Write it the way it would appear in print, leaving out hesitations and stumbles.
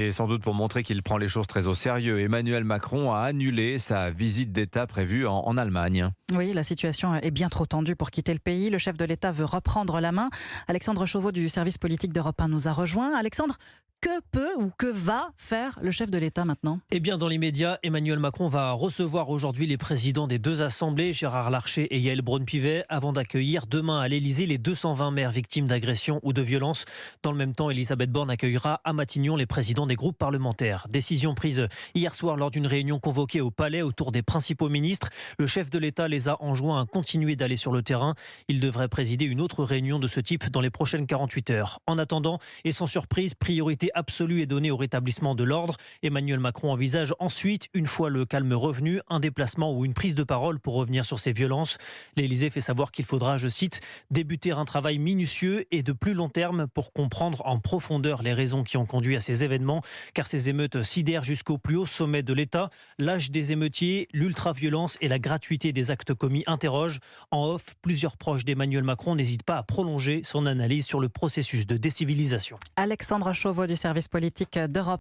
Et sans doute pour montrer qu'il prend les choses très au sérieux, Emmanuel Macron a annulé sa visite d'État prévue en Allemagne. Oui, la situation est bien trop tendue pour quitter le pays. Le chef de l'État veut reprendre la main. Alexandre Chauveau du service politique d'Europe 1 nous a rejoint. Alexandre, que peut ou que va faire le chef de l'État maintenant ? Eh bien, dans l'immédiat, Emmanuel Macron va recevoir aujourd'hui les présidents des deux assemblées, Gérard Larcher et Yaël Braun-Pivet, avant d'accueillir demain à l'Élysée les 220 maires victimes d'agressions ou de violences. Dans le même temps, Elisabeth Borne accueillera à Matignon les présidents des groupes parlementaires. Décision prise hier soir lors d'une réunion convoquée au Palais autour des principaux ministres. Le chef de l'État les a enjoints à continuer d'aller sur le terrain. Il devrait présider une autre réunion de ce type dans les prochaines 48 heures. En attendant, et sans surprise, priorité absolue est donnée au rétablissement de l'ordre. Emmanuel Macron envisage ensuite, une fois le calme revenu, un déplacement ou une prise de parole pour revenir sur ces violences. L'Élysée fait savoir qu'il faudra, je cite, débuter un travail minutieux et de plus long terme pour comprendre en profondeur les raisons qui ont conduit à ces événements, car ces émeutes sidèrent jusqu'au plus haut sommet de l'État. L'âge des émeutiers, l'ultra-violence et la gratuité des actes commis interrogent. En off, plusieurs proches d'Emmanuel Macron n'hésitent pas à prolonger son analyse sur le processus de décivilisation. Alexandre Chauveau du service politique d'Europe